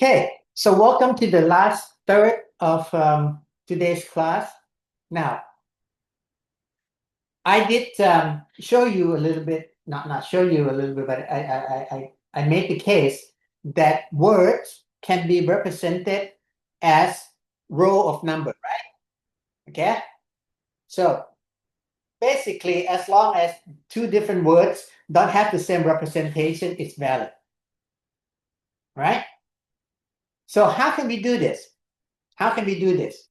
Okay, so welcome to the last third of today's class. Now, I did show you a little bit, not show you a little bit, but I made the case that words can be represented as row of number, right? Okay, so basically, as long as two different words don't have the same representation, it's valid, right? So how can we do this? How can we do this?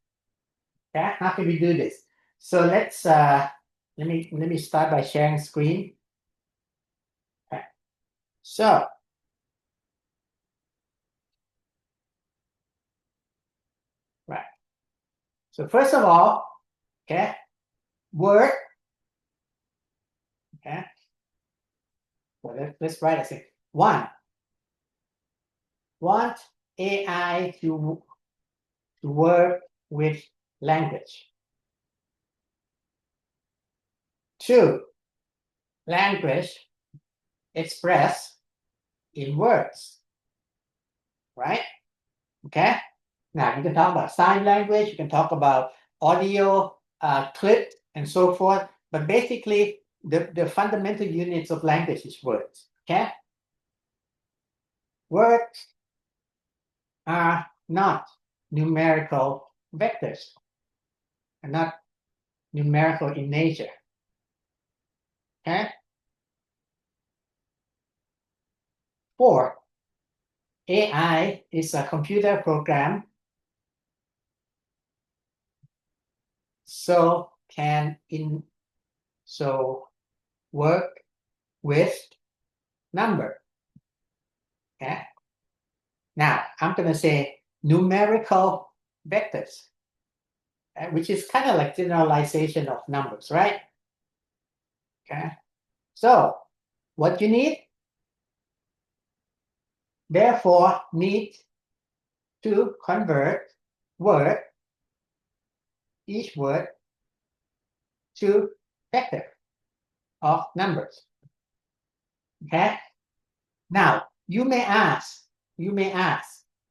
Okay, how can we do this? So let's let me start by sharing screen. Okay. So right. So first of all, okay, word. Okay. So let's write as one. Want AI to work with language. Two, language express in words. Right? Okay. Now you can talk about sign language, you can talk about audio, clip, and so forth. But basically, the fundamental units of language is words. Okay? Words are not numerical vectors, are not numerical in nature. Okay? 4, AI is a computer program, so work with number. Okay? Now I'm going to say numerical vectors, which is kind of like generalization of numbers, right? Okay. So what you need, therefore, need to convert each word to vector of numbers. Okay. Now you may ask,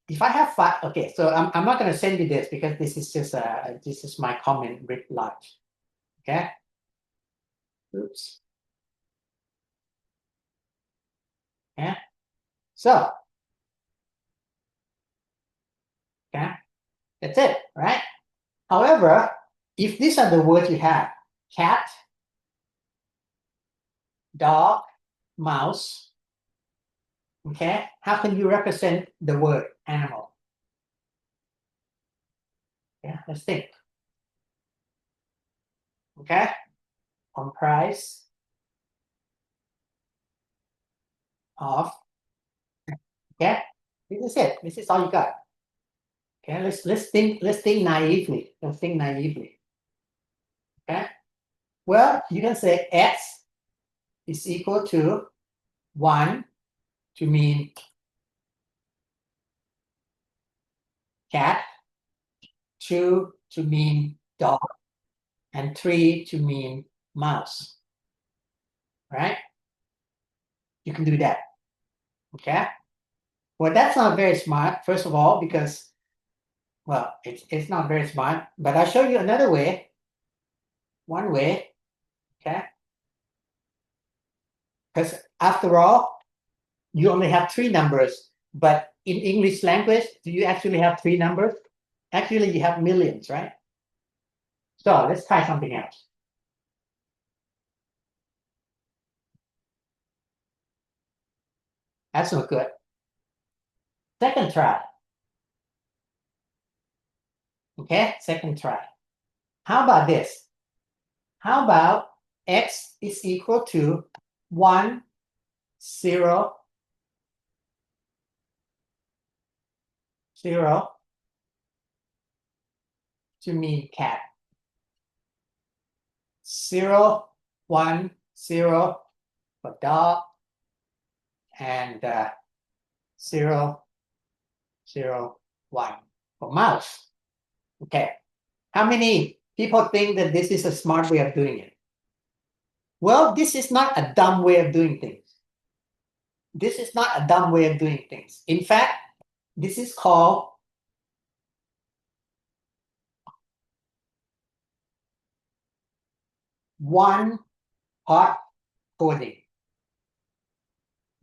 if I have 5, okay, so I'm not going to send you this because this is just this is my comment writ large. Okay. Oops. Okay. So okay, that's it, right? However, if these are the words you have, cat, dog, mouse, okay, how can you represent the word animal? Yeah, let's think. Okay, comprise of, okay, this is it. This is all you got. Okay, let's think naively. Let's think naively. Okay. Well, you can say X is equal to 1 to mean cat, 2 to mean dog, and 3 to mean mouse. Right? You can do that. Okay. Well, that's not very smart, first of all, because, well, it's not very smart, but I'll show you another way. One way. Okay. Because after all, you only have 3 numbers, but in English language, do you actually have 3 numbers? Actually, you have millions, right? So let's try something else. That's not good. Second try. Okay, second try. How about this? How about X is equal to 1, 0, 0 to mean cat. 0, 1, 0 for dog, and 0, 0, 1 for mouse. Okay. How many people think that this is a smart way of doing it? Well, this is not a dumb way of doing things. This is not a dumb way of doing things. In fact, This is called one hot coding.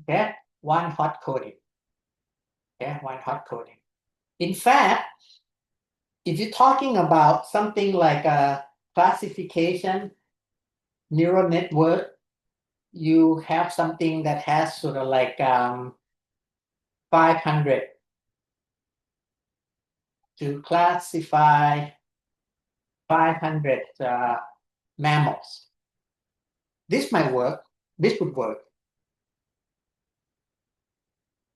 Okay, one hot coding. Okay, one hot coding. In fact, if you're talking about something like a classification neural network, you have something that has sort of like 500 to classify 500 mammals. This might work. This would work.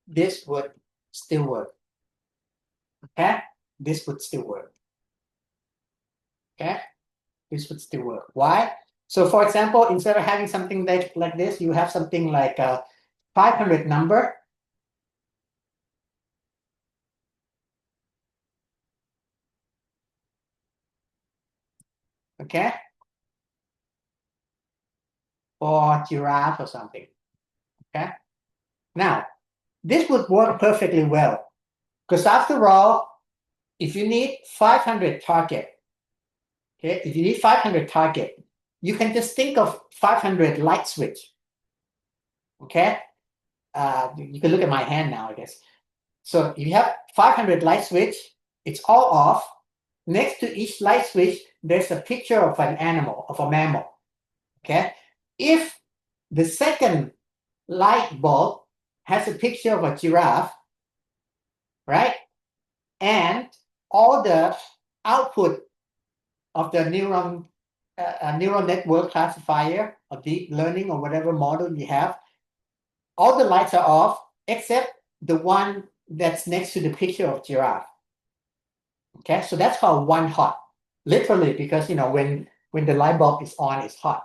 This would still work. Okay, this would still work. Okay, this would still work. Why? So for example, instead of having something like this, you have something like a 500 number. Okay, or giraffe or something. Okay, now this would work perfectly well because after all, if you need 500 target, okay, if you need 500 target, you can just think of 500 light switch. Okay, you can look at my hand now, I guess. So if you have 500 light switch, it's all off. Next to each light switch, there's a picture of an animal, of a mammal. Okay, if the second light bulb has a picture of a giraffe, right? And all the output of the neural network classifier or deep learning or whatever model you have, all the lights are off except the one that's next to the picture of giraffe. Okay, so that's called one hot, literally, because when the light bulb is on, it's hot.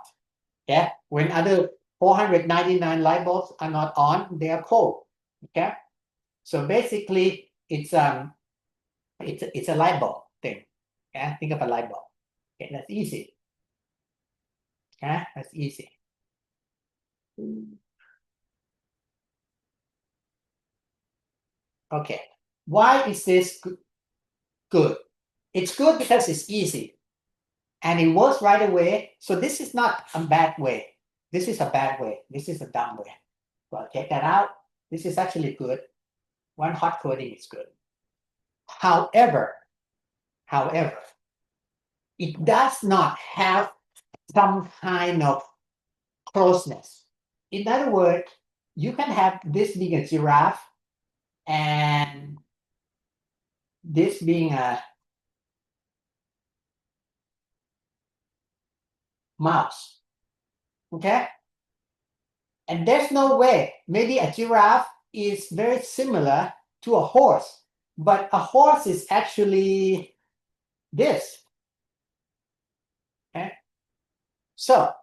Yeah, when other 499 light bulbs are not on, they are cold. Okay, so basically it's a light bulb thing. Okay, think of a light bulb. Okay, that's easy. Okay, that's easy. Okay, why is this good? It's good because it's easy and it works right away. So this is not a bad way. This is a bad way. This is a dumb way. So I'll take that out. This is actually good. One hot coding is good. However, it does not have some kind of closeness. In other words, you can have this being a giraffe and this being a mouse. Okay? And there's no way. Maybe a giraffe is very similar to a horse, but a horse is actually this. Okay? So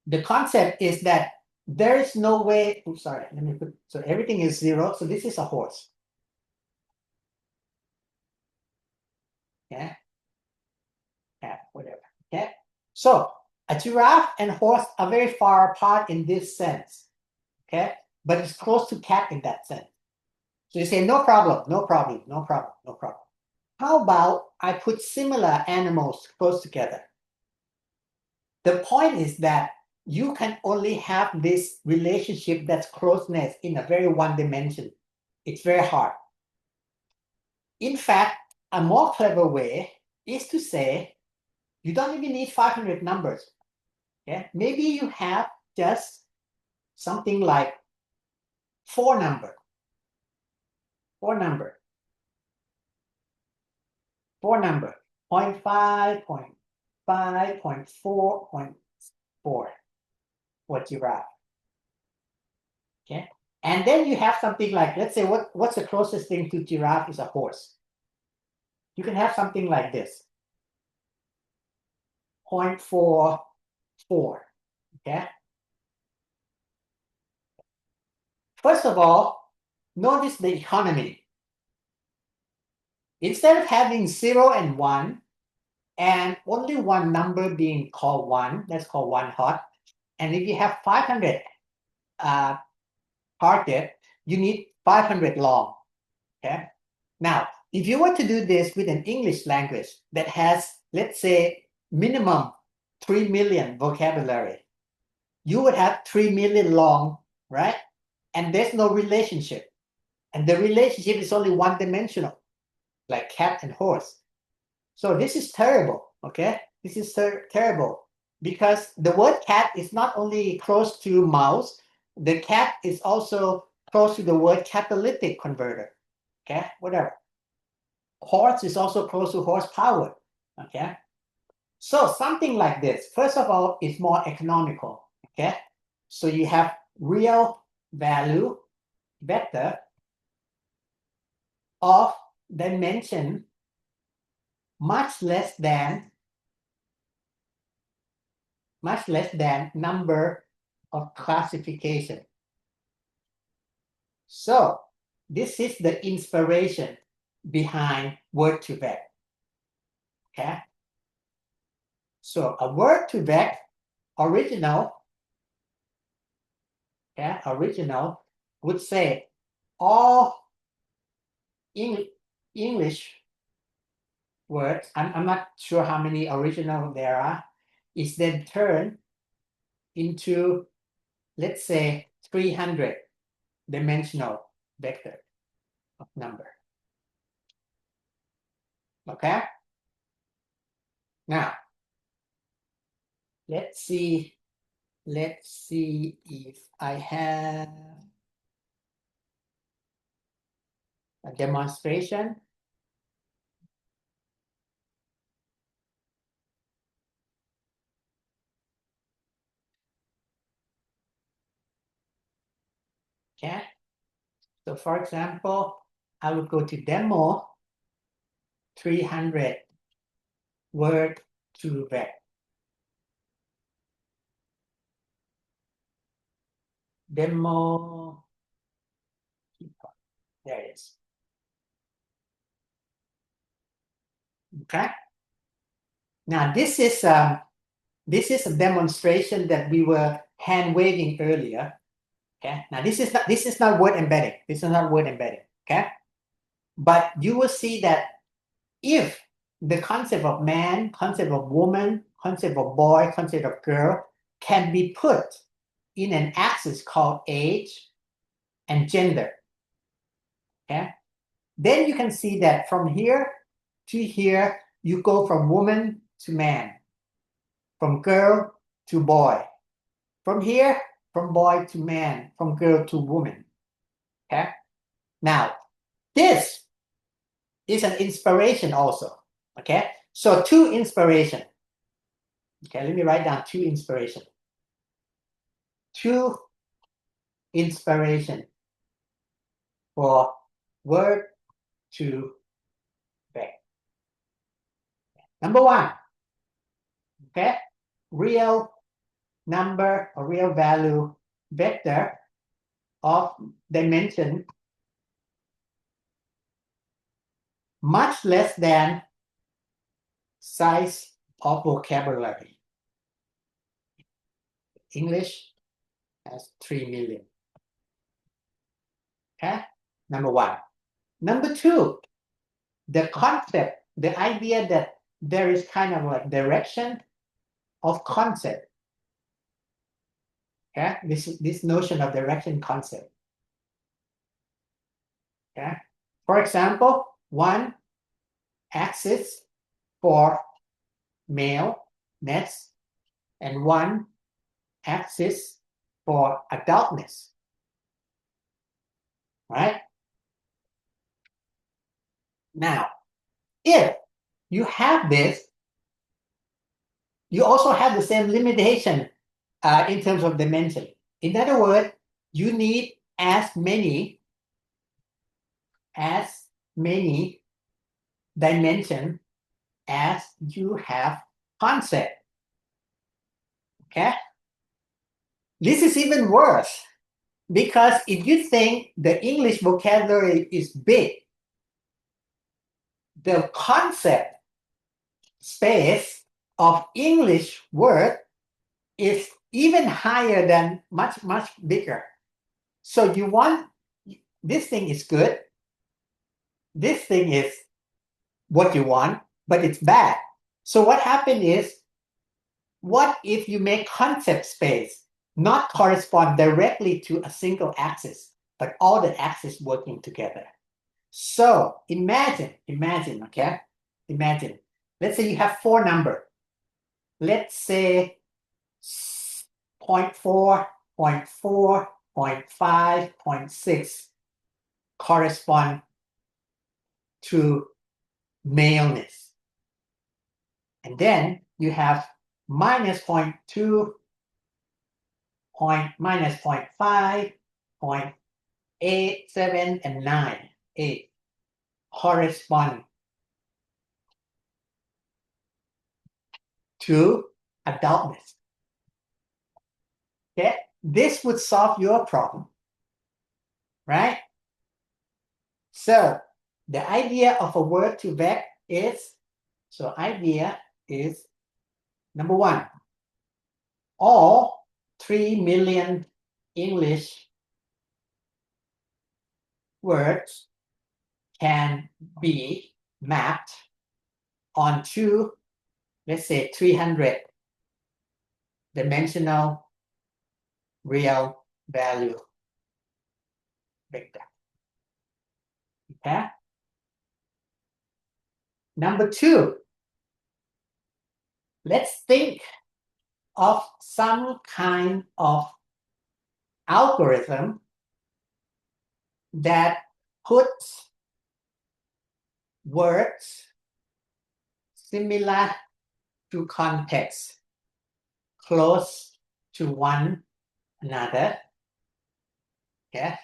the concept is that there is no way. Oops, sorry. Let me put. So everything is zero. So this is a horse. Yeah. Yeah. Whatever. Okay. So a giraffe and horse are very far apart in this sense. Okay. But it's close to cat in that sense. So you say no problem, no problem, no problem, no problem. How about I put similar animals close together? The point is that you can only have this relationship that's closeness in a very one dimension. It's very hard. In fact, a more clever way is to say you don't even need 500 numbers. Okay? Maybe you have just something like four number, 0.5, 0.5, 0.4, 0.4 for giraffe. Okay. And then you have something like, let's say, what's the closest thing to giraffe is a horse. You can have something like this. 0.44. Okay. First of all, notice the economy. Instead of having 0 and 1, and only one number being called 1, that's called one hot. And if you have 500 target, you need 500 long. Okay. Now, if you were to do this with an English language that has, let's say, minimum 3 million vocabulary, you would have 3 million long, right? And there's no relationship. And the relationship is only one-dimensional, like cat and horse. So this is terrible, okay? This is terrible because the word cat is not only close to mouse, the cat is also close to the word catalytic converter, okay? Whatever. Horse is also close to horsepower, okay? So something like this, first of all, is more economical, okay? So you have real value vector of dimension much less than number of classification. So this is the inspiration behind word2vec. Okay. So a word2vec original, okay, original would say all English words, I'm not sure how many original there are, is then turned into, let's say, 300 dimensional vector of number. Okay. Now, let's see if I have a demonstration. Okay. So for example, I would go to demo 300 word2vec. Demo, there it is. Okay. Now this is a demonstration that we were hand waving earlier. Okay. Now this is not word embedding. This is not word embedding. Okay. But you will see that if the concept of man, concept of woman, concept of boy, concept of girl can be put in an axis called age and gender, okay, then you can see that from here to here, you go from woman to man, from girl to boy, from here, from boy to man, from girl to woman, okay? Now, this is an inspiration also, okay? So two inspiration. Okay, let me write down two inspiration. Two inspiration for word2vec. Number one, okay, real number or real value vector of dimension much less than size of vocabulary. English has 3 million. Okay, number one. Number two, the concept, the idea that there is kind of like direction of concept. Okay, this notion of direction concept. Okay, for example, one axis for male ness and one axis for adultness, right? Now, if you have this, you also have the same limitation in terms of dimension. In other words, you need as many dimension as you have concept. Okay? This is even worse because if you think the English vocabulary is big, the concept space of English word is even higher than much bigger. So you want this thing is good. This thing is what you want, but it's bad. So what happened is, what if you make concept space not correspond directly to a single axis, but all the axes working together? So imagine, okay? Imagine, let's say you have 4 numbers. Let's say 0.4, 0.4, 0.5, 0.6 correspond to maleness. And then you have minus 0.2, minus 0.5, 0.8, 7, and 9, 8 correspond to adultness. Okay, this would solve your problem, right? So the idea of a word to vec is, so idea is, number 1, all 3 million English words can be mapped onto, let's say, 300 dimensional real value vector. Okay. Number 2, let's think of some kind of algorithm that puts words similar to context close to one another. Okay.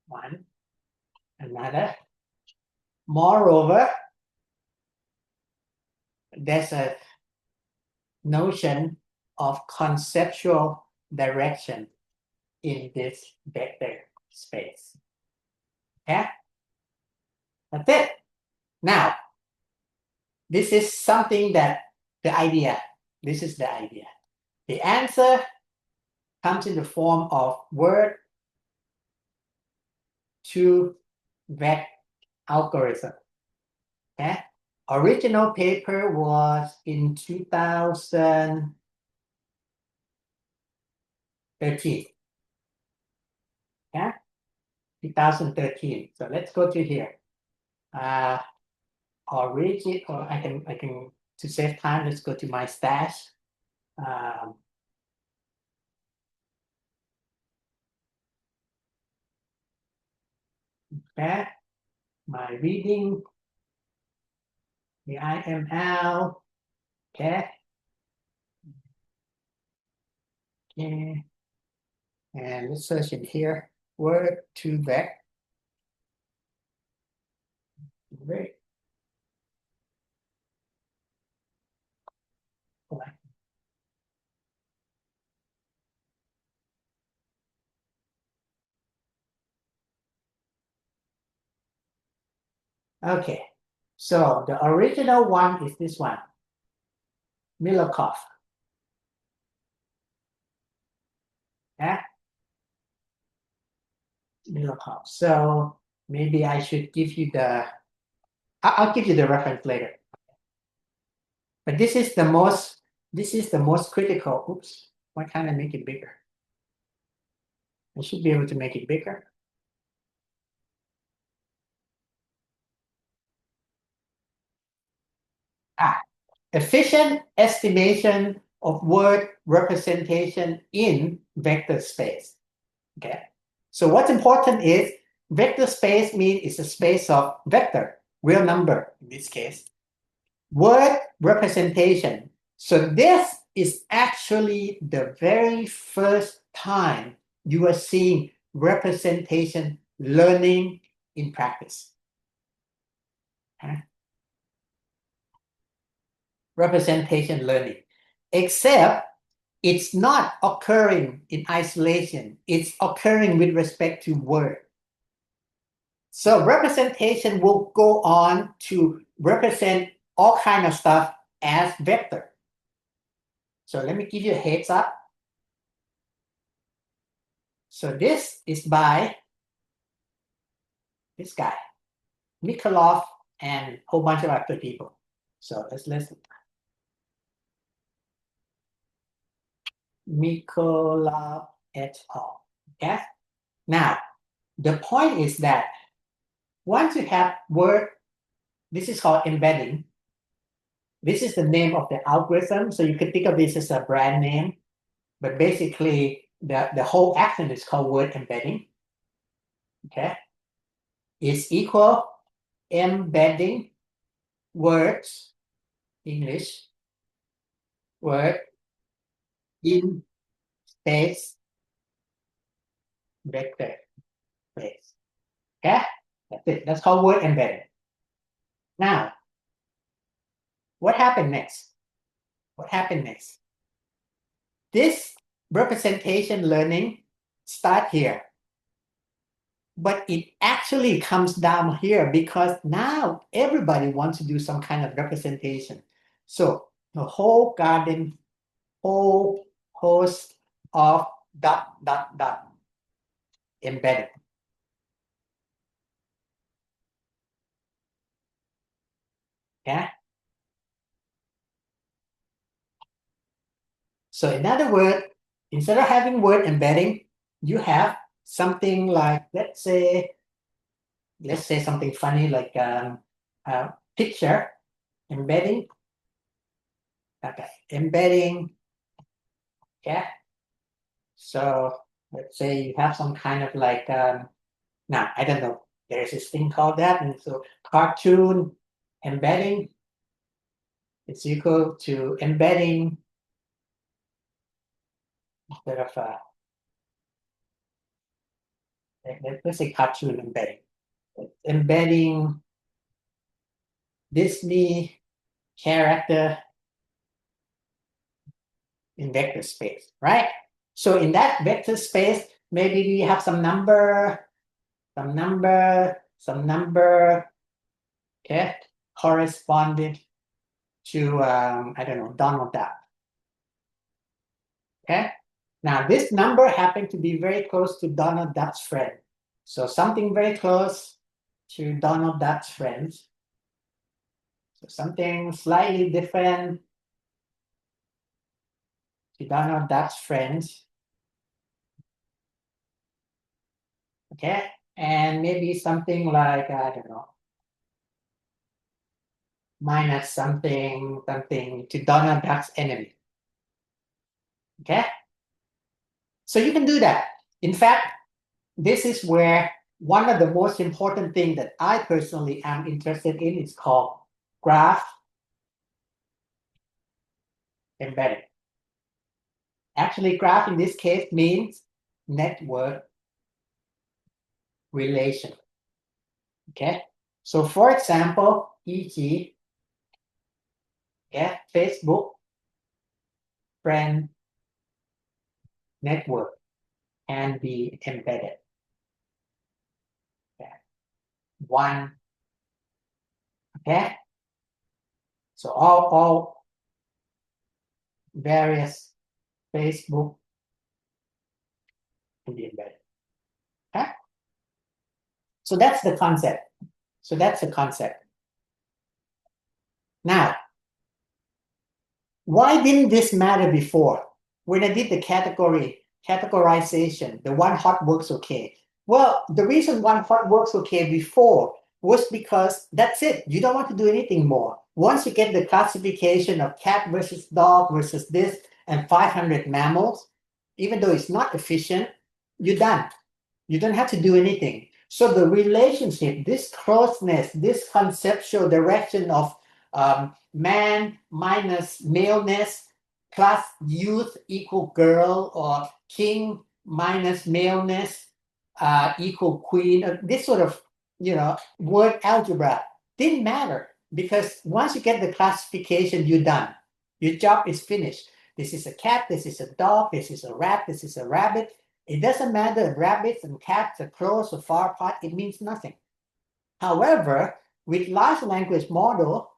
One another. Moreover, there's a notion of conceptual direction in this vector space. Okay? That's it. Now, this is something that the idea, this is the idea. The answer comes in the form of word to vec algorithm. Okay? Original paper was in 2013. Yeah, 2013. So let's go to here. Origin, or I can to save time, let's go to my stash. Okay, my reading, the IML. Okay. Okay. And let's search in here. Word to vec. Great. Okay, so the original one is this one, Milakoff. Yeah, Milakoff. So maybe I should give you the, I'll give you the reference later. But this is the most critical. Oops, why can't I make it bigger? I should be able to make it bigger. Efficient estimation of word representation in vector space. Okay. So what's important is vector space means it's a space of vector, real number in this case. Word representation. So this is actually the very first time you are seeing representation learning in practice. Okay. Representation learning, except it's not occurring in isolation. It's occurring with respect to word. So representation will go on to represent all kind of stuff as vector. So let me give you a heads up. So this is by this guy, Mikolov, and a whole bunch of other people. So let's listen. Mikolov et al. Okay. Now, the point is that once you have word, this is called embedding. This is the name of the algorithm. So you can think of this as a brand name, but basically the whole action is called word embedding. Okay. Is equal embedding words, English, word in space vector space. Okay, that's it. That's called word embedding. Now, what happened next? What happened next? This representation learning start here, but it actually comes down here because now everybody wants to do some kind of representation. So the whole garden, whole host of ... embedded. Yeah. So in other words, instead of having word embedding, you have something like, let's say something funny like picture embedding. Okay, embedding. Yeah. So let's say you have some kind of like now I don't know. There's this thing called that, and so cartoon embedding is equal to embedding instead of let's say cartoon embedding. Embedding Disney character in vector space, right? So in that vector space, maybe we have some number, okay, corresponded to I don't know, Donald Duck. Okay. Now this number happened to be very close to Donald Duck's friend. So something very close to Donald Duck's friends. So something slightly different to Donald Duck's friends. Okay. And maybe something like, I don't know, minus something to Donald Duck's enemy. Okay. So you can do that. In fact, this is where one of the most important things that I personally am interested in is called graph embedding. Actually, graph in this case means network relation. Okay. So for example, e.g., yeah, Facebook friend network can be embedded. Okay. One. Okay. So all various Facebook can be embedded. Okay. So that's the concept. Now, why didn't this matter before? When I did the categorization, the one hot works okay. Well, the reason one hot works okay before was because that's it. You don't want to do anything more. Once you get the classification of cat versus dog versus this and 500 mammals, even though it's not efficient, you're done. You don't have to do anything. So the relationship, this closeness, this conceptual direction of man minus maleness plus youth equal girl, or king minus maleness equal queen, this sort of, word algebra didn't matter, because once you get the classification, you're done. Your job is finished. This is a cat, this is a dog, this is a rat, this is a rabbit. It doesn't matter if rabbits and cats are close or far apart, it means nothing. However, with large language model,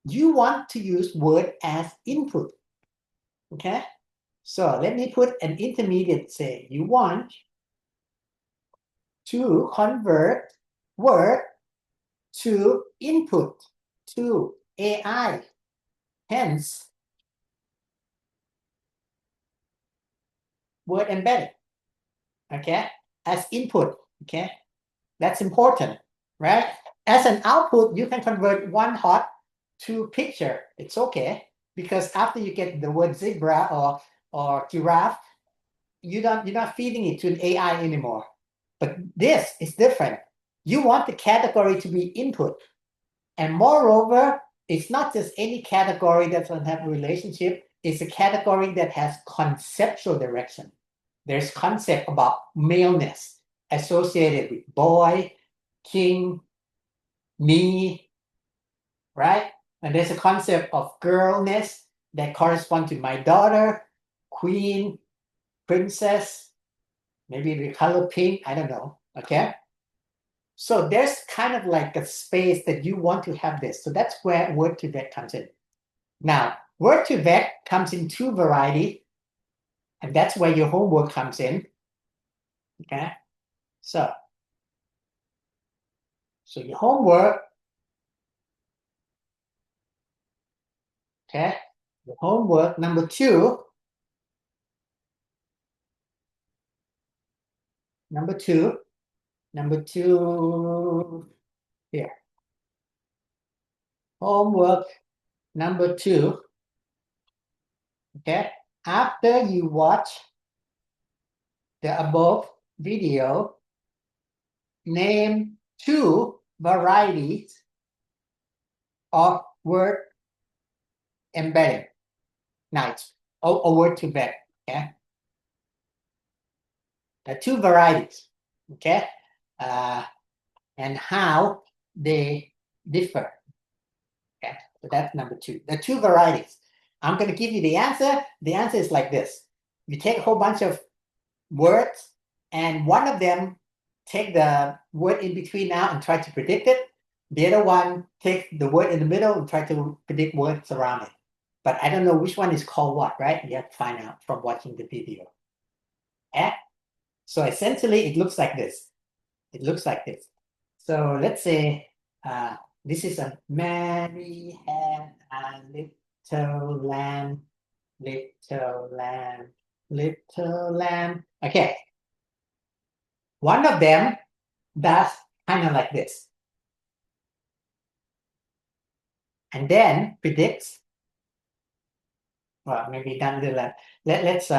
you want to use word as input. Okay? So let me put an intermediate, say you want to convert word to input to AI. Hence, word embedded, okay, as input, okay? That's important, right? As an output, you can convert one hot to picture. It's okay, because after you get the word zebra or giraffe, you're not feeding it to an AI anymore. But this is different. You want the category to be input. And moreover, it's not just any category that doesn't have a relationship. It's a category that has conceptual direction. There's concept about maleness associated with boy, king, me, right? And there's a concept of girlness that corresponds to my daughter, queen, princess, maybe the color pink, I don't know, okay? So there's kind of like a space that you want to have this. So that's where word to vec comes in. Now, word to vec comes in two varieties, and that's where your homework comes in, okay? So your homework, okay? Your homework number two, here. Homework number two, okay? After you watch the above video, name two varieties of word embedding. Now it's a word to vec, okay? The two varieties, okay? And how they differ. Okay, so that's number two. The two varieties. I'm going to give you the answer. The answer is like this. You take a whole bunch of words, and one of them take the word in between now and try to predict it. The other one take the word in the middle and try to predict words around it. But I don't know which one is called what, right? You have to find out from watching the video. Okay? So essentially, it looks like this. It looks like this. So let's say this is a Mary had a little lamb, little lamb, little lamb. Okay. One of them does kind of like this. And then predicts, well, maybe done the lamb. Let's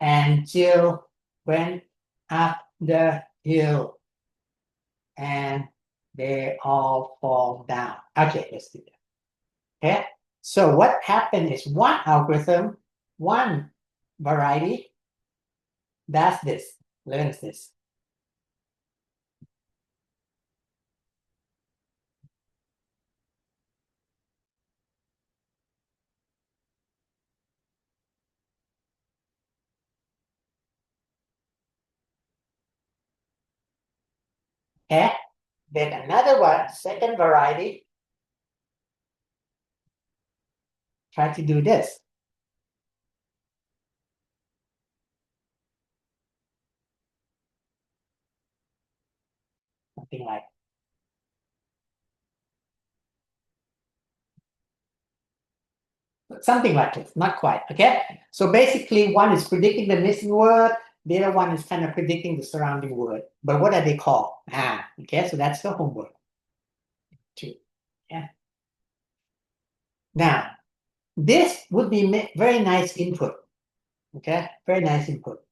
and Jill went up the hill and they all fall down. Okay, let's do that. Okay, so what happened is one algorithm, one variety does this, learns this. Okay, then another one, second variety, try to do this. Something like this, not quite. Okay, so basically one is predicting the missing word, the other one is kind of predicting the surrounding word. But what are they called? Okay, so that's the homework. Two. Yeah. Now, this would be very nice input. Okay, very nice input.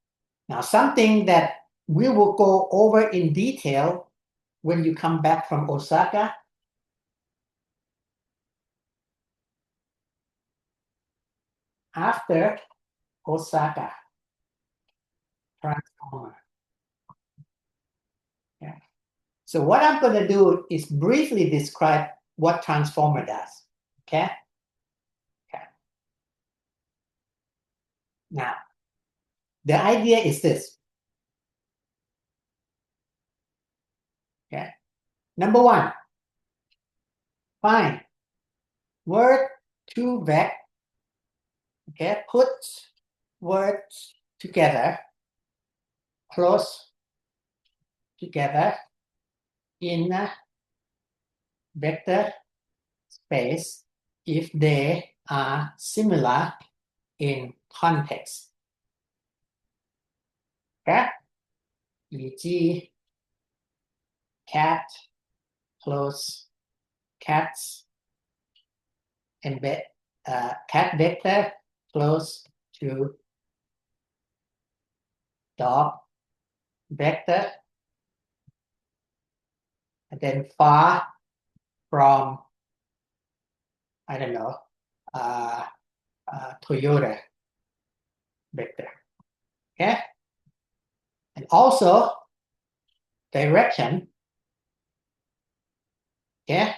Now, something that we will go over in detail when you come back from Osaka. After Osaka, transformer. Yeah. So what I'm going to do is briefly describe what transformer does. Okay. Okay. Now, the idea is this. Okay. Number one, find word two vec, okay, put words together, close together in a vector space if they are similar in context. Okay? E.g. cat, close cats, embed cat vector close to dog vector, and then far from, I don't know, Toyota vector. Okay? And also direction. Okay?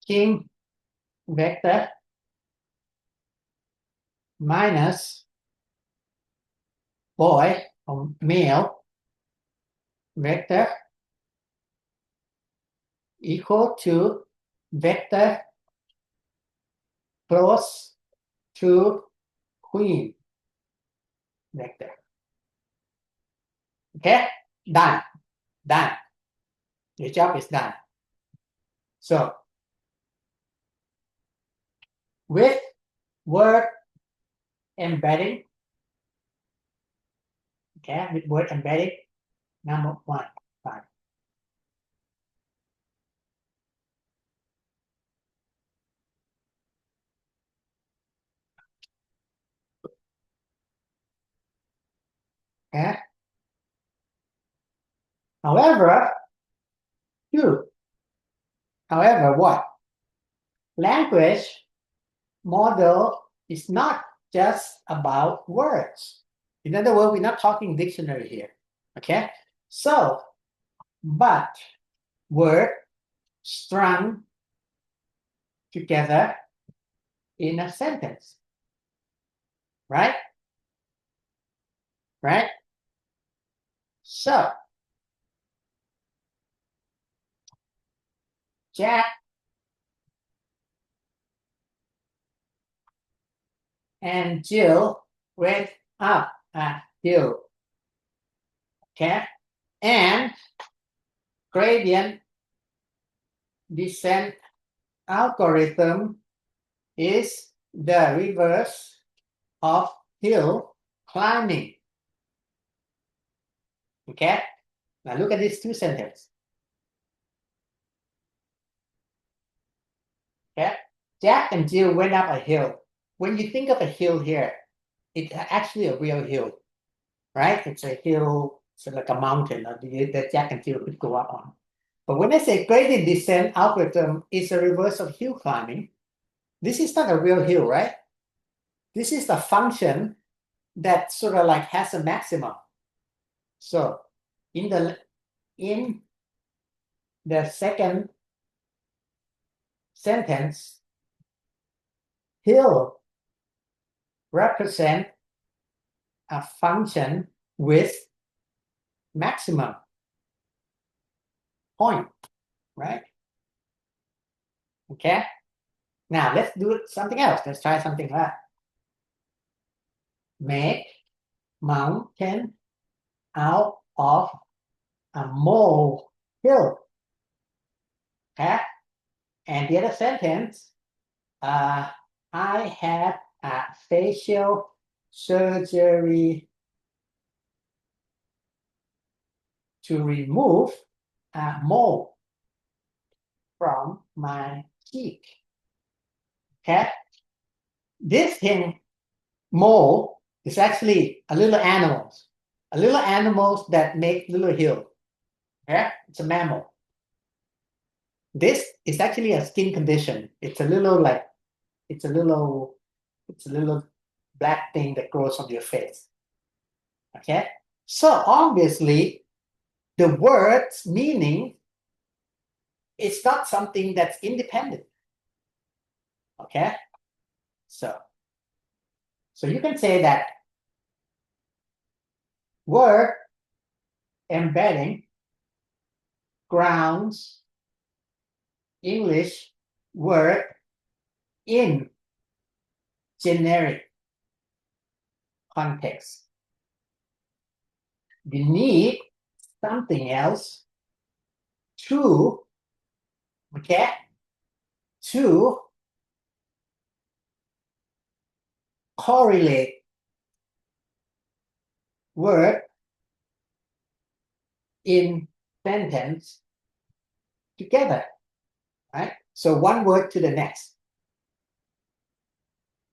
King vector minus boy or male vector equal to vector close to queen vector. Okay? Done. Done. Your job is done. So with word embedding, okay, with word embedding, number 1, fine. Okay. However, what? Language model is not just about words. In other words, we're not talking dictionary here. Okay. So, but word strung together in a sentence. Right? Right? So, Jack and Jill went up a hill. Okay? And gradient descent algorithm is the reverse of hill climbing. Okay? Now look at these two sentences. Okay? Jack and Jill went up a hill. When you think of a hill here, it's actually a real hill, right? It's a hill, it's like a mountain that Jack and Jill could go up on. But when I say gradient descent algorithm is a reverse of hill climbing, this is not a real hill, right? This is the function that sort of like has a maximum. So in the second sentence, hill represent a function with maximum point, right? Okay. Now let's do something else. Let's try something like that. Make mountain out of a molehill. Okay. And the other sentence, I had a facial surgery to remove a mole from my cheek. Okay. This thing, mole, is actually a little animals that make little hill. Okay. It's a mammal. This is actually a skin condition. It's a little black thing that grows on your face. Okay. So obviously, the word's meaning is not something that's independent. Okay. So you can say that word embedding grounds English word in generic context. We need something else to, okay, to correlate word in sentence together, right? So one word to the next.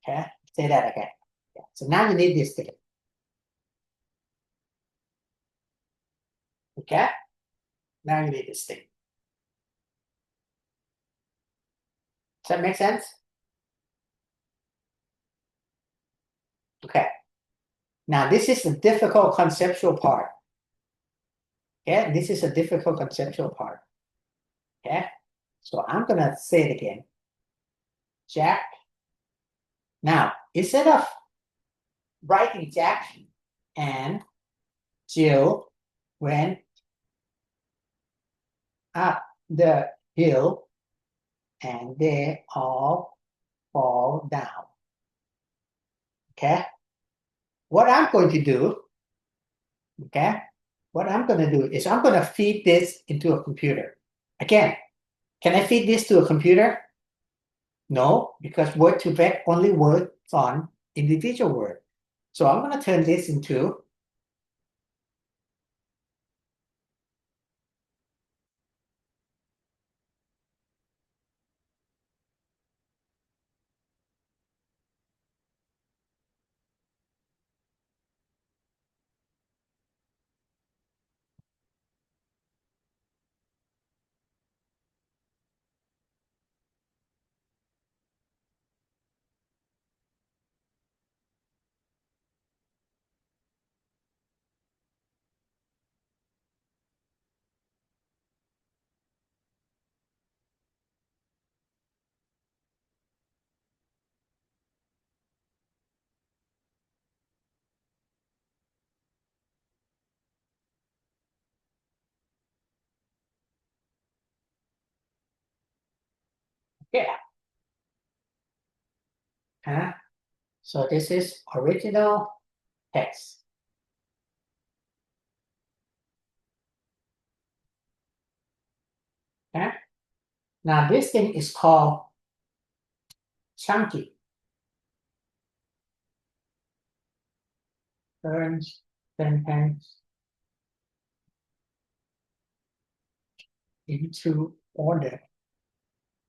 Okay, say that again. Yeah. So now you need this thing. Okay, now you need this thing. Does that make sense? Okay. Now this is the difficult conceptual part. Okay, this is a difficult conceptual part. Okay, so I'm gonna say it again. Jack. Now, instead of writing Jack and Jill went up the hill and they all fall down. Okay, what I'm going to do, okay, what I'm going to do is I'm going to feed this into a computer. Again, can I feed this to a computer? No, because word to vec only works on individual word. So I'm going to turn this into yeah. Huh? So this is original text. Okay? Now this thing is called chunky. Turns sentence into order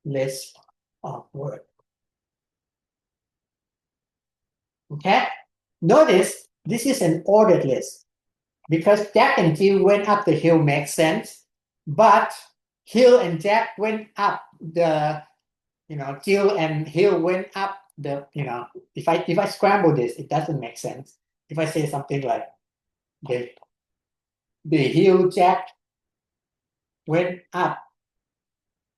list of words. Okay? Notice this is an ordered list because Jack and Jill went up the hill makes sense, but Hill and Jack went up the, Jill and Hill went up the, if I scramble this, it doesn't make sense. If I say something like the Hill Jack went up,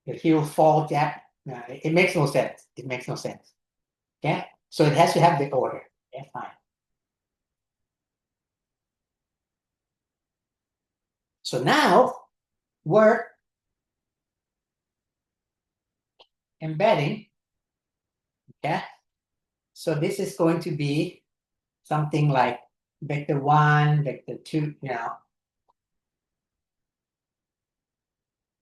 the Hill fall Jack, it makes no sense. It makes no sense. Okay? So it has to have the order. Okay, fine. So now word embedding. Okay. So this is going to be something like vector 1, vector 2,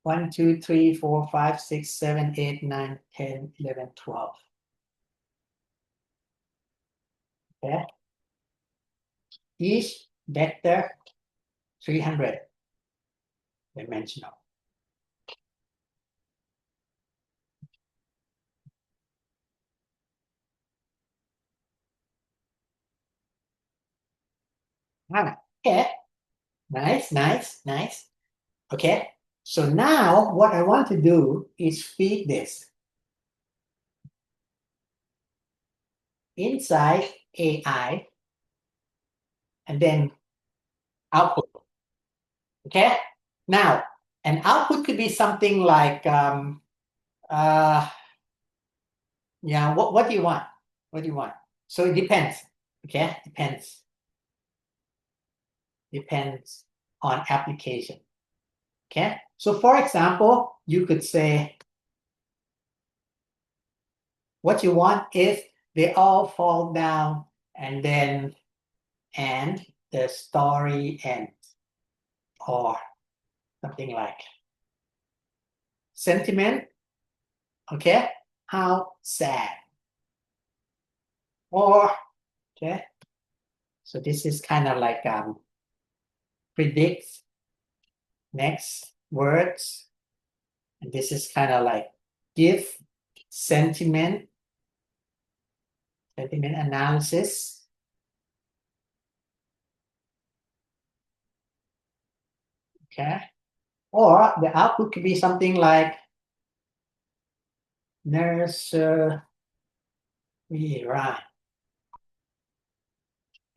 1, 2, 3, 4, 5, 6, 7, 8, 9, 10, 11, 12. Okay. Each vector 300 dimensional. Okay. Nice, nice, nice. Okay. So now what I want to do is feed this inside AI and then output. Okay. Now, an output could be something like, yeah, what do you want? What do you want? So it depends. Okay, depends on application. Okay, so for example, you could say What you want is they all fall down and then and the story ends, or something like sentiment. Okay, how sad, or okay. So this is kind of like predicts next words, and this is kind of like give sentiment analysis. Okay, or the output could be something like nursery rhyme.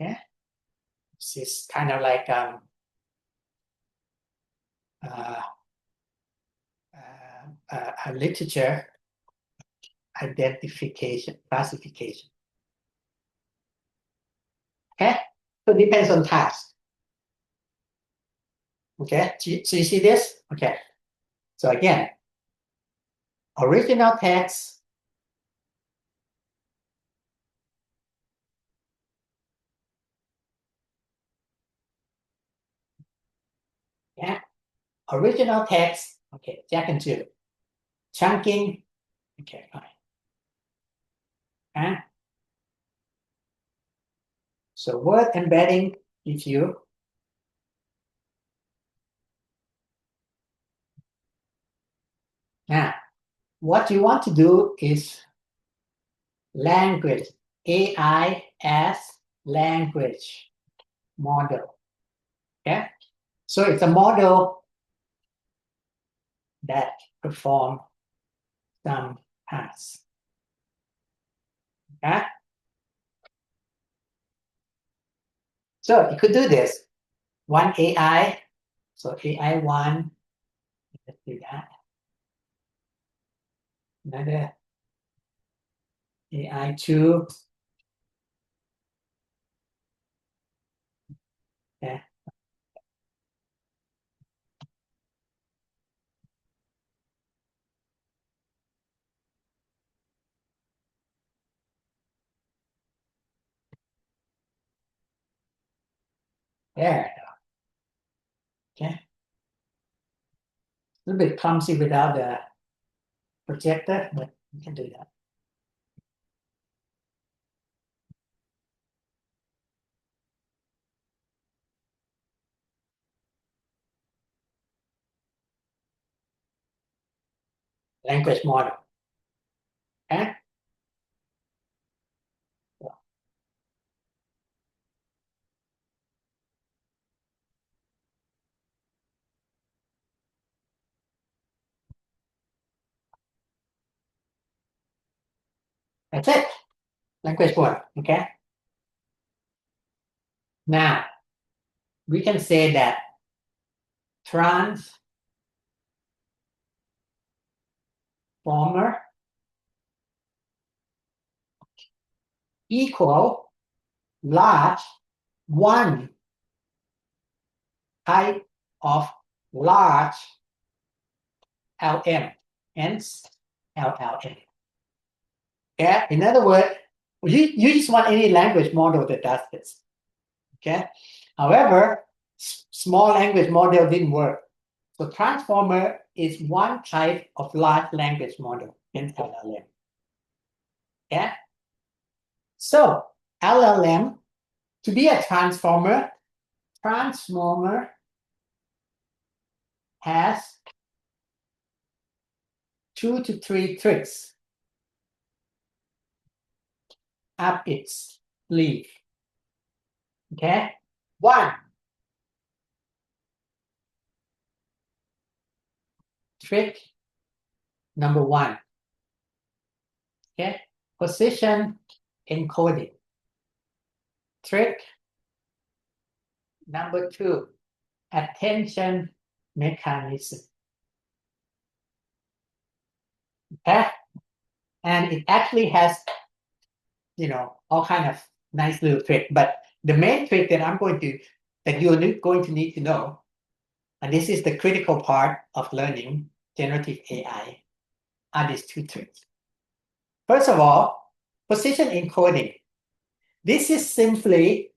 Okay, this is kind of like a literature identification classification. Okay, so it depends on task. Okay, so you see this? Okay, so again, original text, yeah, original text. Okay, Jack and Jill. Chunking. Okay, fine. And so word embedding gives you now. What you want to do is language, AI as language model. Okay, so it's a model that perform some tasks. Okay, so you could do this. One AI, so AI one. Let's do that. Another AI two. Okay. There. Okay. A little bit clumsy without the projector, but you can do that. Language model. Okay. That's it. Language model. Okay. Now we can say that transformer equal large one type of large LM, hence LLM. Okay. In other words, you just want any language model that does this. Okay. However, small language model didn't work. So transformer is one type of large language model in LLM. Yeah. So LLM, to be a transformer has 2 to 3 tricks up its sleeve. Okay. One, trick number one. Okay. Position encoding. Trick number two, attention mechanism. Okay. And it actually has, all kind of nice little trick. But the main trick that you're going to need to know, and this is the critical part of learning generative AI, are these two tricks. First of all, position encoding. This is simply,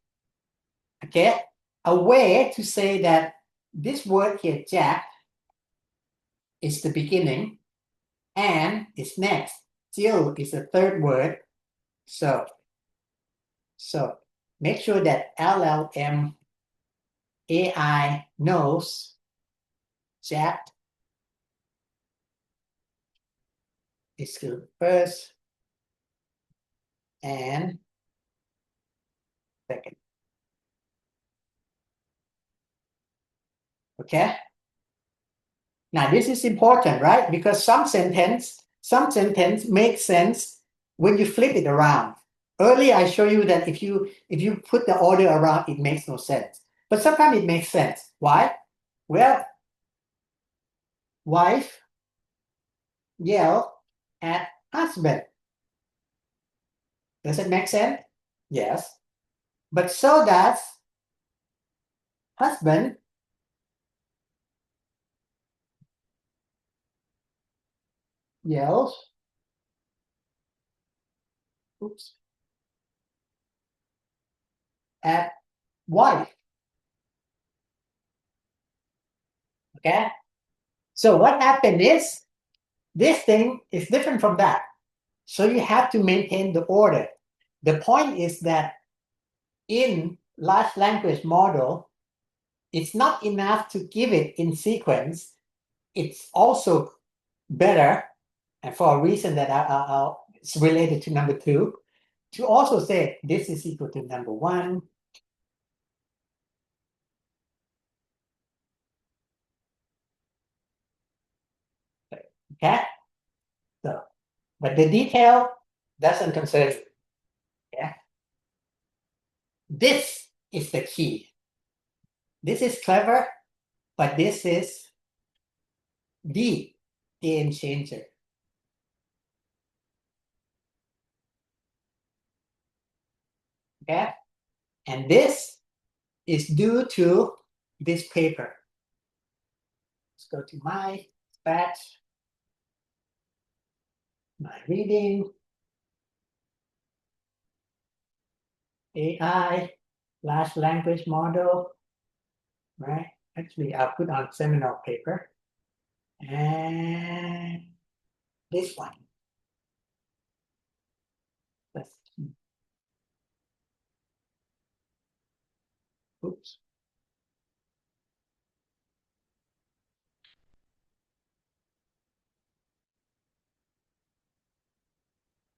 okay, a way to say that this word here, Jack, is the beginning and is next. Jill is the third word. So make sure that LLM AI knows Jack is the first and second. Okay. Now this is important, right? Because some sentence makes sense when you flip it around. Earlier I show you that if you put the order around, it makes no sense. But sometimes it makes sense. Why? Well, wife yell at husband. Does it make sense? Yes. But so does husband yells, at wife. Okay. So what happened is this thing is different from that. So you have to maintain the order. The point is that in large language model, it's not enough to give it in sequence. It's also better, and for a reason that it's related to number 2, to also say this is equal to number 1. Okay? So, but the detail doesn't concern you. Yeah? This is the key. This is clever, but this is the game changer. Okay? And this is due to this paper. Let's go to my batch, my reading, AI, large language model, right? Actually, I'll put on seminal paper. And this one. Oops.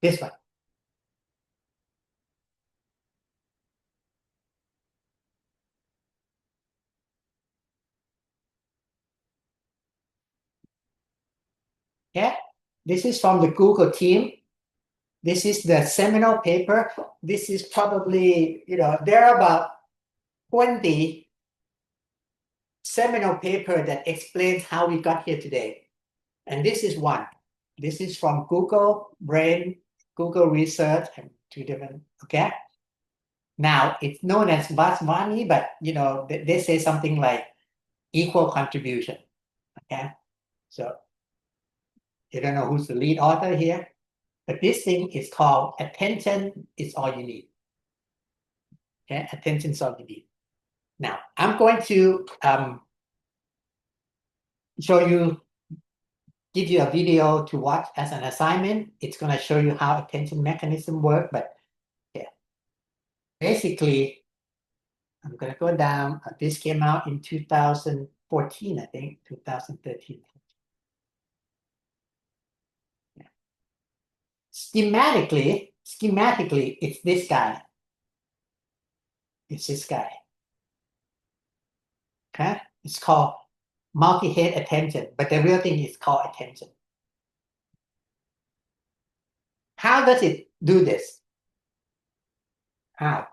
This one. Yeah, this is from the Google team. This is the seminal paper. This is probably, there are about 20 seminal paper that explains how we got here today. And this is one. This is from Google Brain, Google Research, and 2 different, okay? Now, it's known as Vasvani, but, they say something like equal contribution, okay? So, you don't know who's the lead author here, but this thing is called attention is all you need. Okay, attention is all you need. Now, I'm going to give you a video to watch as an assignment. It's going to show you how attention mechanism work, but yeah, basically, I'm going to go down. This came out in 2014, I think, 2013. Yeah. Schematically, it's this guy. It's this guy. Okay, it's called multi-head attention, but the real thing is called attention. How does it do this? How?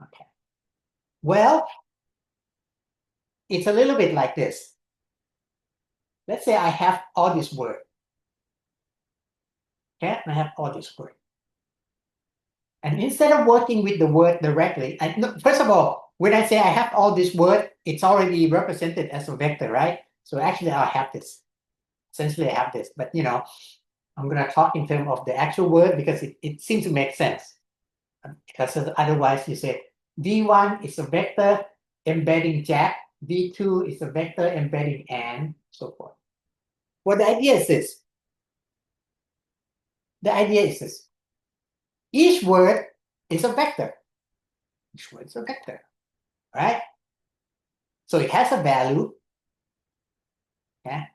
Okay. Well, it's a little bit like this. Let's say I have all this word. Okay, I have all this word. And instead of working with the word directly, first of all, when I say I have all this word, it's already represented as a vector, right? So actually I'll have this. Essentially I have this, but I'm going to talk in terms of the actual word because it seems to make sense. Because otherwise you say V1 is a vector embedding Jack, V2 is a vector embedding Anne, so forth. Well, the idea is this. The idea is this. Each word is a vector. Each word is a vector, right? So it has a value, okay?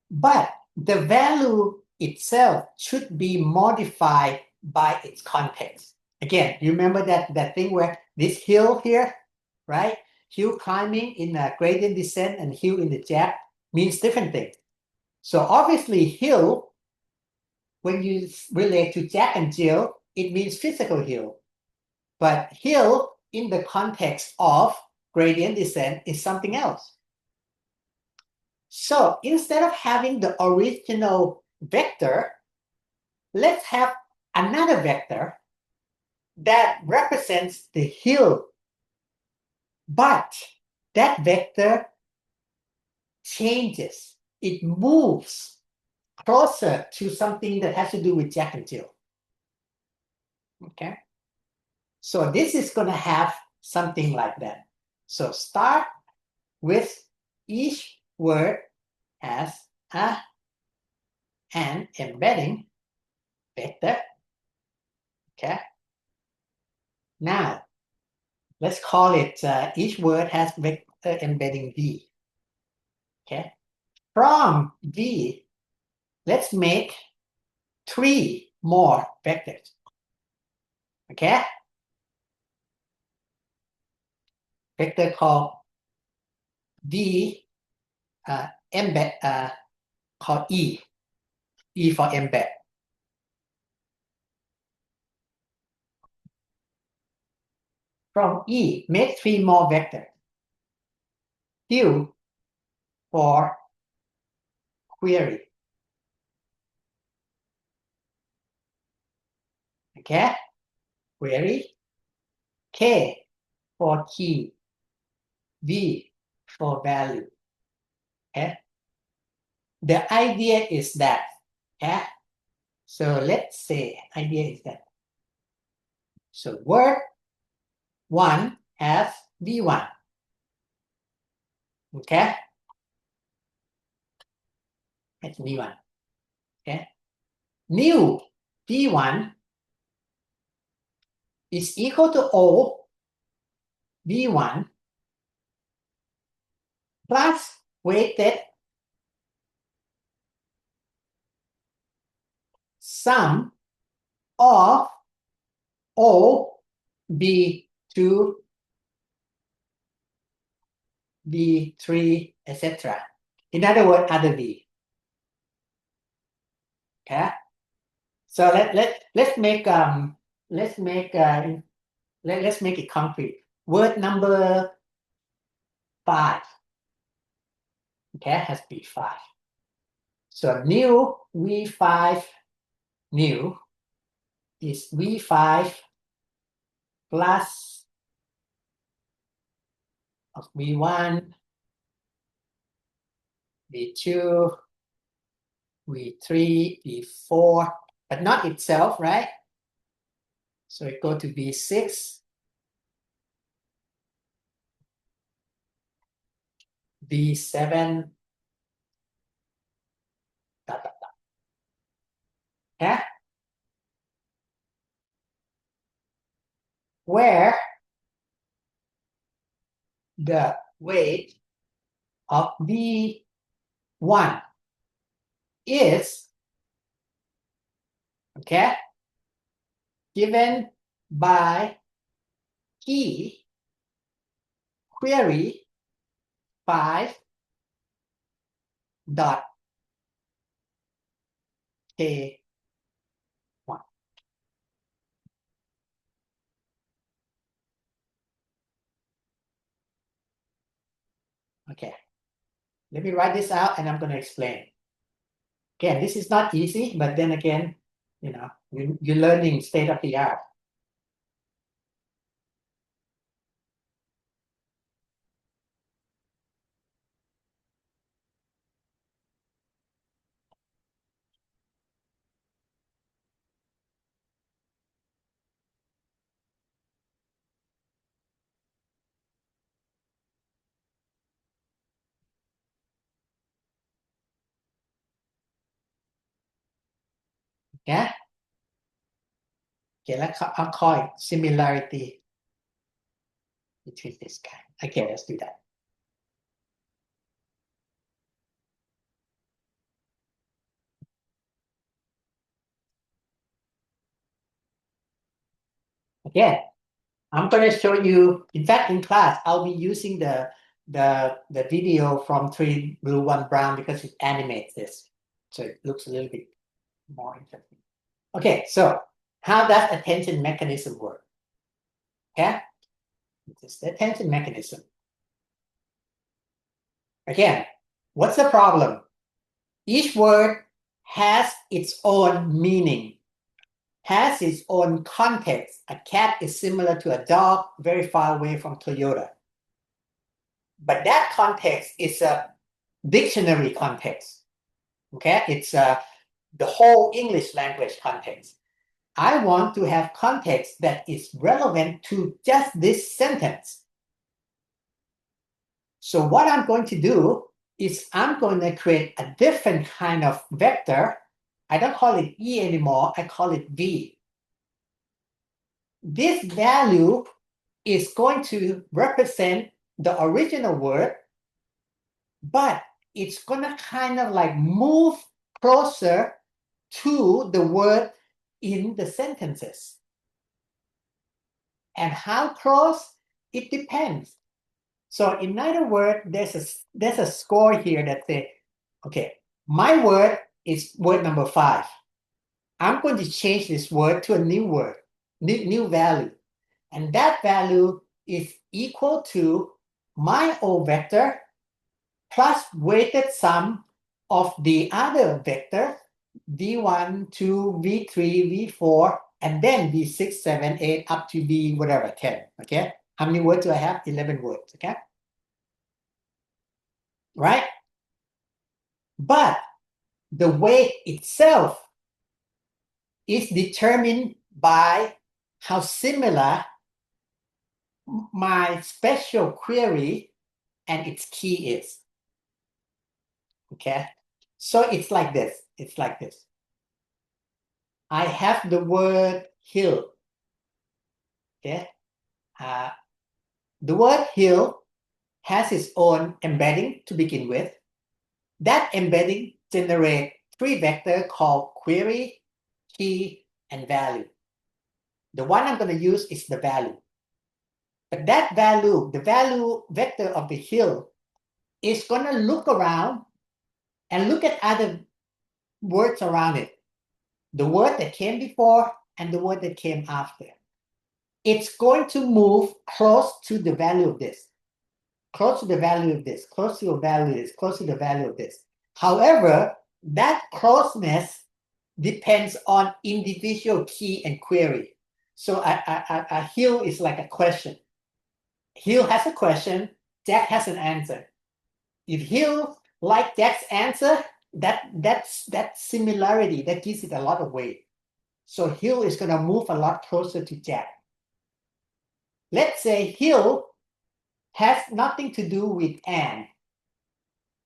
But the value itself should be modified by its context. Again, you remember that thing where this hill here, right? Hill climbing in a gradient descent and hill in the Jap means different things. So obviously hill, when you relate to Jack and Jill, it means physical hill. But hill in the context of gradient descent is something else. So instead of having the original vector, let's have another vector that represents the hill. But that vector changes. It moves closer to something that has to do with Jack and Jill. Okay? So this is going to have something like that. So start with each word has an embedding vector. Okay? Now, let's call it, each word has vector embedding V. Okay? From V, let's make 3 more vectors. Okay? Vector called V embed, called E. E for embed. From E, make 3 more vectors. Q for query. Okay? Query. K for key. V for value. Okay? The idea is that, okay? So let's say idea is that. So word 1 has V1. Okay? That's V1. Okay? New V1 is equal to O V1 plus weighted sum of O B2 B3 etc. In other words, other V. Okay. So let's make it concrete. Word number 5. Okay, has to be 5. So new V5 new is V5 plus of V1, V2, V3, V4, but not itself, right? So it go to V6, V7, dot, dot, dot. Okay? Where the weight of V1 is, okay, given by key query 5 dot K1. Okay, let me write this out and I'm going to explain. Again, this is not easy, but then again, you're learning state of the art. Yeah. Okay, I'll call it similarity between this guy. Okay, let's do that. Again, I'm going to show you, in fact, in class, I'll be using the video from 3 Blue 1 Brown because it animates this. So it looks a little bit more interesting. Okay, so how does attention mechanism work? Okay, this is the attention mechanism. Again, what's the problem? Each word has its own meaning, has its own context. A cat is similar to a dog, very far away from Toyota. But that context is a dictionary context. Okay, it's the whole English language context. I want to have context that is relevant to just this sentence. So what I'm going to do is I'm going to create a different kind of vector. I don't call it E anymore, I call it V. This value is going to represent the original word, but it's going to kind of like move closer to the word in the sentences. And how close? It depends. So in other words, there's a score here that says, okay, my word is word number 5. I'm going to change this word to a new word, new value. And that value is equal to my O vector plus weighted sum of the other vector, V1, 2, V3, V4, and then V6, 7, 8, up to V whatever, 10, okay? How many words do I have? 11 words, okay? Right? But the weight itself is determined by how similar my special query and its key is. Okay? So it's like this. It's like this. I have the word hill. Okay? The word hill has its own embedding to begin with. That embedding generates 3 vectors called query, key, and value. The one I'm going to use is the value. But that value, the value vector of the hill, is going to look around and look at other words around it. The word that came before and the word that came after. It's going to move close to the value of this. Close to the value of this, close to the value of this, close to the value of this. However, that closeness depends on individual key and query. So a hill is like a question. Hill has a question, Jack has an answer. If Hill like Jack's answer, that's similarity, that gives it a lot of weight. So Hill is going to move a lot closer to Jack. Let's say Hill has nothing to do with Anne.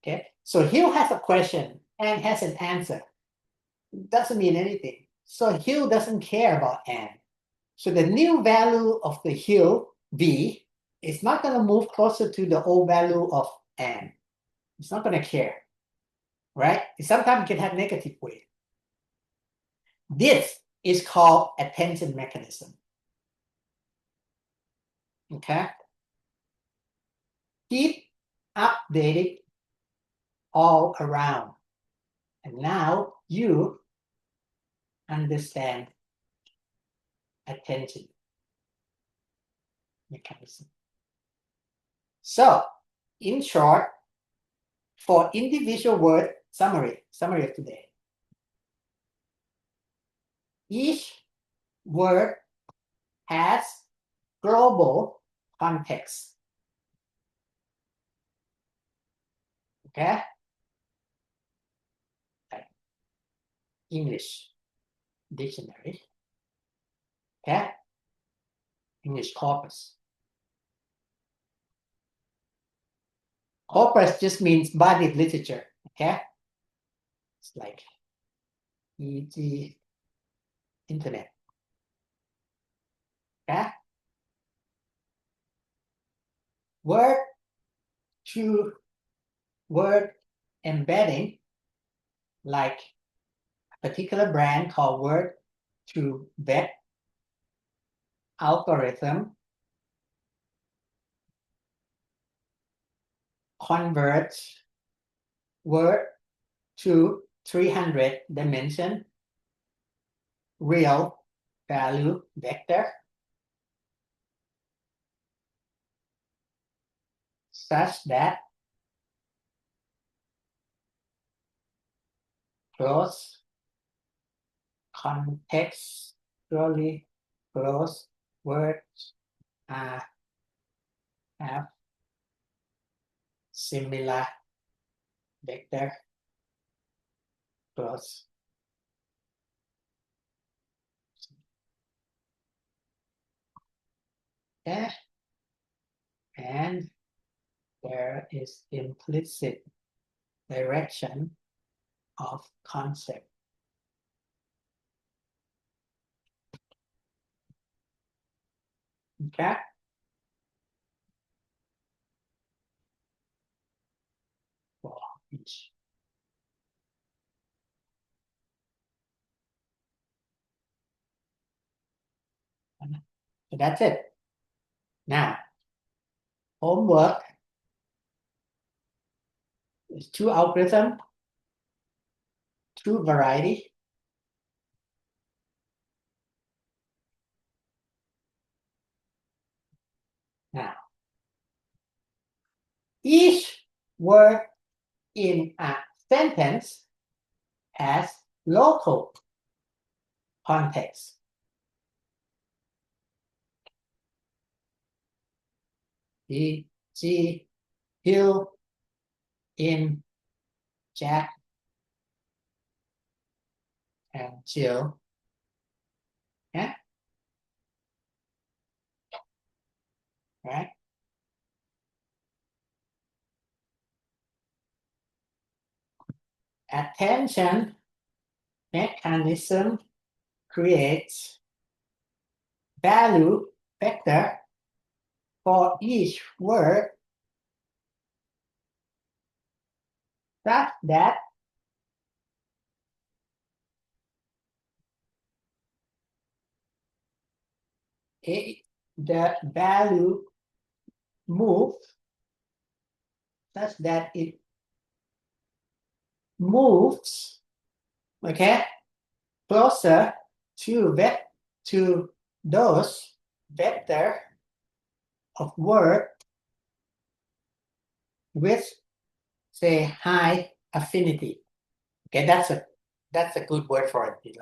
Okay, so Hill has a question, Anne has an answer. Doesn't mean anything. So Hill doesn't care about Anne. So the new value of the Hill, V, is not going to move closer to the old value of Anne. It's not going to care, right? Sometimes it can have negative weight. This is called attention mechanism. Okay? Keep updating all around. And now you understand attention mechanism. So, in short, for individual word summary of today. Each word has global context. Okay? Like English dictionary. Okay? English corpus. Corpus just means body of literature. Okay? It's like e.g. internet. Okay? Word to word embedding, like a particular brand called word to web algorithm, converts word to 300 dimension real value vector such that close contextually close words have similar vector close. Yeah. And there is implicit direction of concept. Okay. For each. So that's it. Now, homework is 2 algorithm, 2 variety. Now, each word in a sentence has local context. He, she, Hill, in, Jack, and Jill. Yeah. Right. Attention mechanism creates value vector for each word such that the value moves such that it moves, okay, closer to those vector of word with, say, high affinity. Okay, that's a good word for it.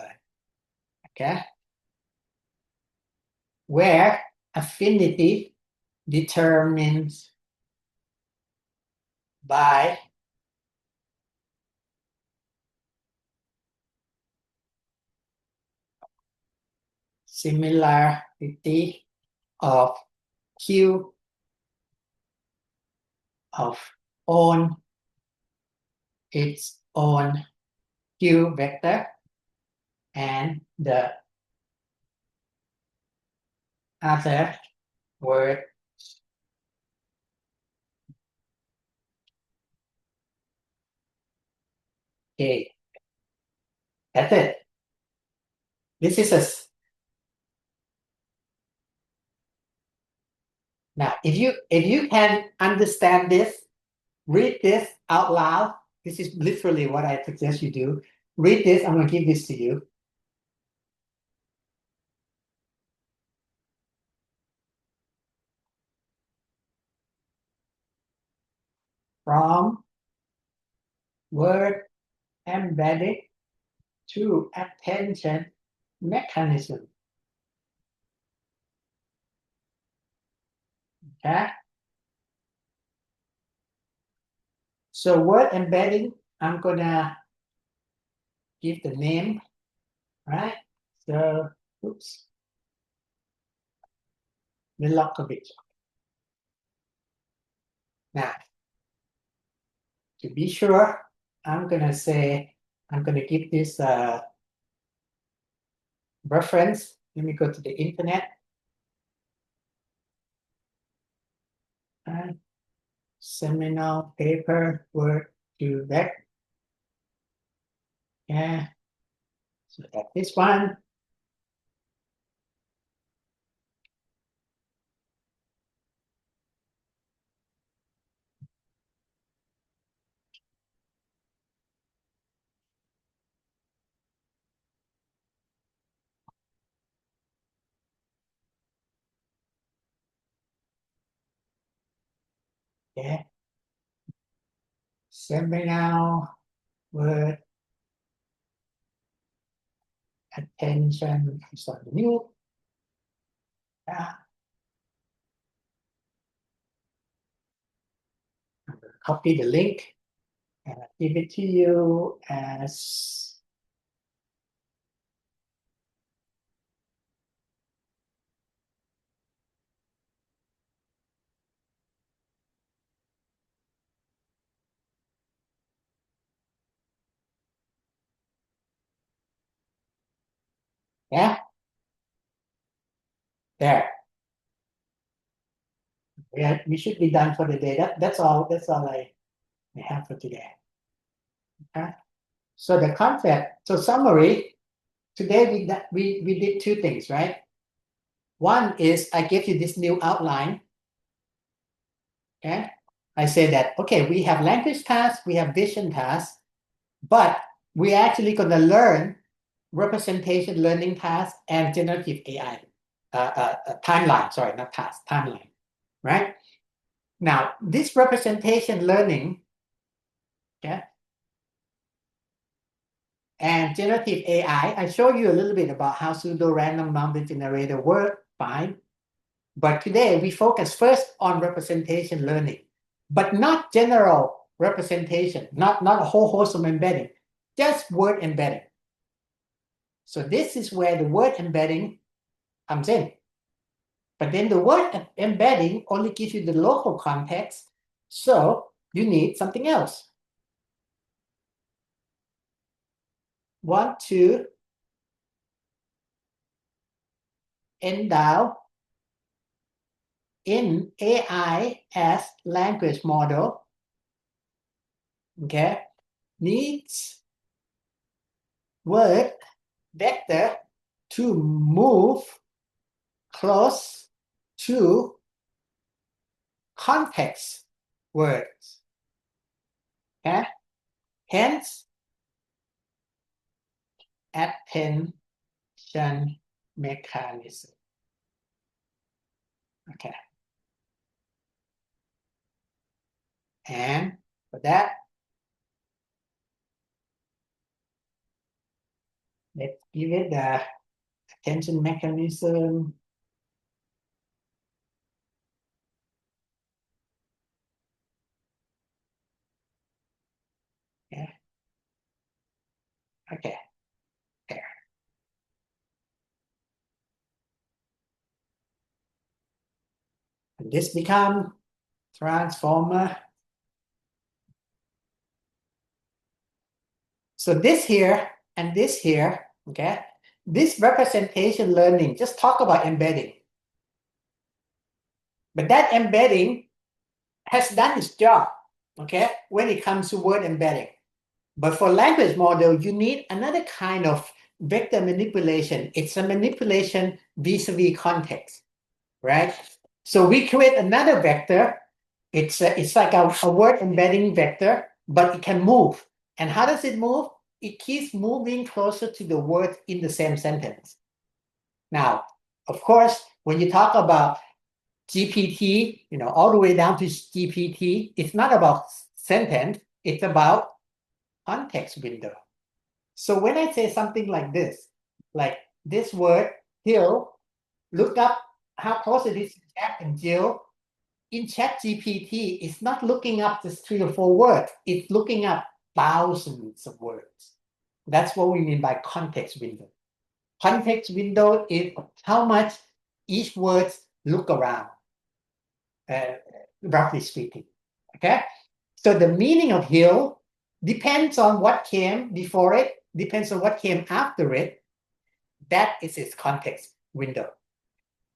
Okay, where affinity determines by similarity of Q of own its own Q vector and the other word. Okay, that's it. This is a now. If you can understand this, read this out loud. This is literally what I suggest you do. Read this. I'm going to give this to you. From word embedded to attention mechanism. Okay. So word embedding, I'm gonna give the name, right? So, oops, Milokovic. Now, to be sure, I'm gonna give this reference. Let me go to the internet. Seminal paper Word to Vec. Yeah. So that's this one. Yeah. Seminal Word attention. So the new. Copy the link and give it to you as yeah. There. We should be done for the day. That's all I have for today. Okay. So the concept, so summary, today we did two things, right? One is I gave you this new outline. Okay. I say that, okay, we have language tasks, we have vision tasks, but we're actually going to learn representation learning tasks and generative AI timeline, sorry, not task, timeline, right? Now, this representation learning, okay, and generative AI, I show you a little bit about how pseudo-random number generator work, fine. But today we focus first on representation learning, but not general representation, not a whole host of embedding, just word embedding. So this is where the word embedding comes in. But then the word embedding only gives you the local context, so you need something else. Want to endow in AI as language model, okay, needs word vector to move close to context words. Okay? Hence, attention mechanism. Okay. And for that, let's give it the attention mechanism. Yeah. Okay. There. And this become transformer. So this here and this here, okay, this representation learning, just talk about embedding. But that embedding has done its job, okay, when it comes to word embedding. But for language model, you need another kind of vector manipulation. It's a manipulation vis-a-vis context, right? So we create another vector. It's like a word embedding vector, but it can move. And how does it move? It keeps moving closer to the word in the same sentence. Now, of course, when you talk about GPT, all the way down to GPT, it's not about sentence, it's about context window. So when I say something like this word, hill, look up how close it is to Jack and Jill. In ChatGPT, it's not looking up just 3 or 4 words. It's looking up thousands of words. That's what we mean by context window. Context window is how much each word look around, roughly speaking. Okay? So the meaning of hill depends on what came before it, depends on what came after it. that is its context window.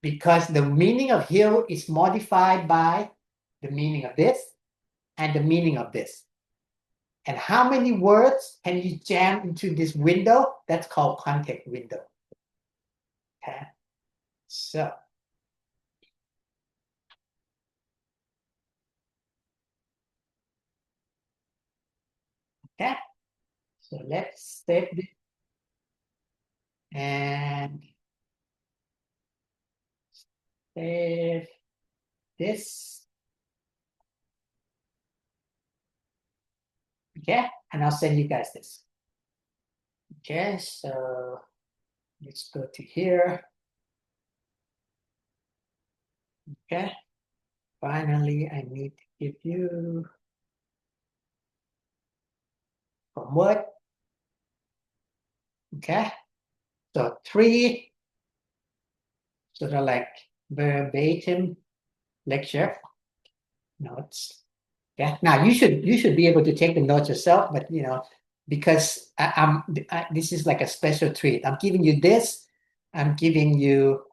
Because the meaning of hill is modified by the meaning of this and the meaning of this. And how many words can you jam into this window? That's called context window. Okay. So okay. So let's save this and save this. Okay, and I'll send you guys this. Okay, so let's go to here. Okay, finally, I need to give you from Word. Okay, so 3 sort of like verbatim lecture notes. Yeah, now you should be able to take the notes yourself, but because this is like a special treat. I'm giving you this. I'm giving you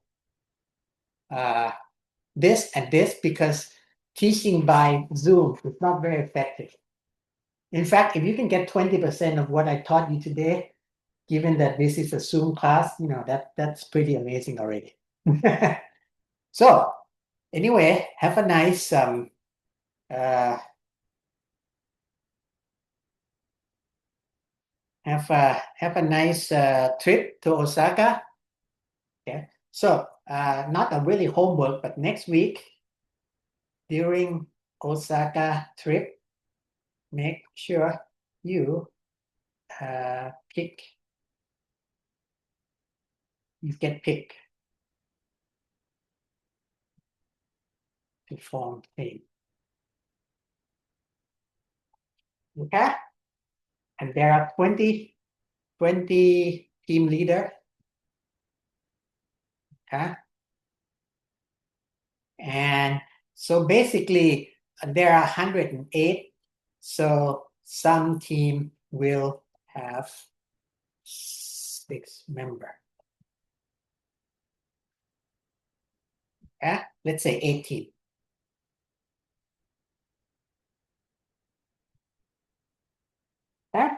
this and this because teaching by Zoom is not very effective. In fact, if you can get 20% of what I taught you today, given that this is a Zoom class, that's pretty amazing already. So anyway, have a nice have a nice trip to Osaka. Okay, so not a really homework, but next week during Osaka trip, make sure you get picked to form team. Okay, and there are 20 team leaders. Okay, and so basically there are 108. So some team will have 6 members. Okay, let's say 18. Okay.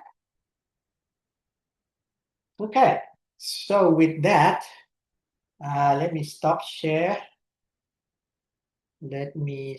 Okay, so with that, let me stop share. Let me